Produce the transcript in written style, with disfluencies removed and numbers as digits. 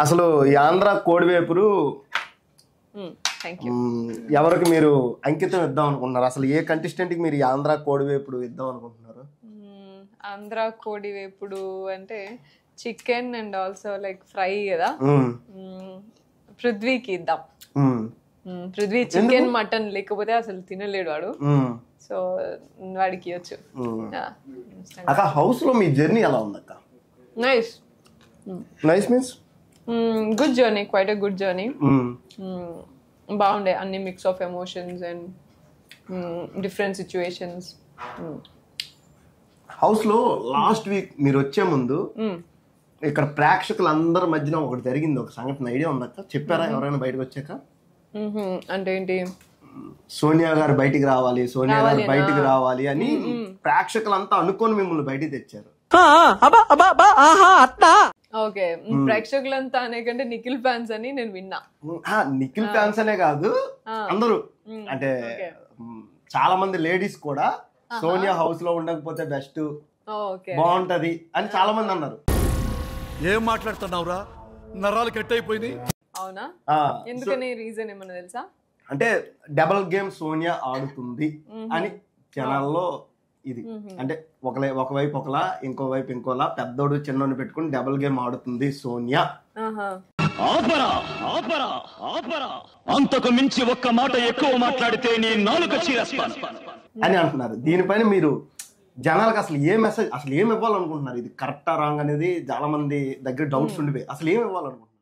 అసలు ఈ ఆంధ్ర కోడివేపురు ఎవరికి మీరు అంకితం ఇద్దాం అనుకుంటున్నారు? అసలు ఏ కంటెస్టెంట్ కి మీరు ఈ ఆంధ్ర కోడివేపుడు ఇద్దాం అనుకుంటున్నారు? ఆంధ్ర కోడివేపుడు అంటే chicken and also like fry కదా, పృథ్వీకి ఇద్దాం. పృథ్వీ చికెన్ మటన్ లేకపోతే అసలు తినలేడు వాడు, సో వాడికి ఇవ్వచ్చు. అక్క హౌస్ లో మీ జర్నీ ఎలా ఉంది అక్క? Nice. Nice means good journey, quite a good journey. బాగుండే, అన్ని mix of emotions and different situations. House లో లాస్ట్ వీక్ మీరు వచ్చే ముందు ఇక్కడ ప్రేక్షకులందరి మధ్యన ఒకటి జరిగింది, ఒక సంఘటన ఐడియా ఉందక్క? చెప్పారా ఎవరైనా బయటకు వచ్చాక? అంటే ఏంటి? సోనియా గారు బయటికి రావాలి, సోనియా గారు బయటికి రావాలి అని ప్రేక్షకులంతా అనుకొని మిమ్మల్ని బయటికి తెచ్చారు. ఓకే, ప్రేక్షకులంతా అనే కంటే నిఖిల్ ఫ్యాన్స్ అని నేను విన్నా. నిఖిల్ ఫ్యాన్స్ అనే కాదు, అందరూ అంటే చాలా మంది లేడీస్ కూడా సోనియా హౌస్ లో ఉండకపోతే బెస్ట్, బాగుంటది అని చాలా మంది అన్నారు. ఏం మాట్లాడుతున్నావురా, నరాలు కట్ అయిపోయింది. అవునా? ఎందుకని రీజన్ ఏమన్నా తెలుసా? అంటే డబుల్ గేమ్ సోనియా ఆడుతుంది అని జనాల్లో ఇది, అంటే ఒకవైపు ఒకలా ఇంకో వైపు ఇంకోలా, పెద్దోడు చిన్నోడు పెట్టుకుని డబుల్ గేమ్ ఆడుతుంది సోనియా. అంతకు మించి ఒక్క మాట ఎక్కువ మాట్లాడితే నీ నాలుక చీరేస్తాను అని అంటున్నారు. దీనిపైన మీరు జనాలకు అసలు ఏ మెసేజ్, అసలు ఏమి ఇవ్వాలనుకుంటున్నారు? ఇది కరెక్టా రాంగ్ అనేది చాలా మంది దగ్గర డౌట్స్ ఉండిపోయి, అసలు ఏమి ఇవ్వాలనుకుంటున్నారు?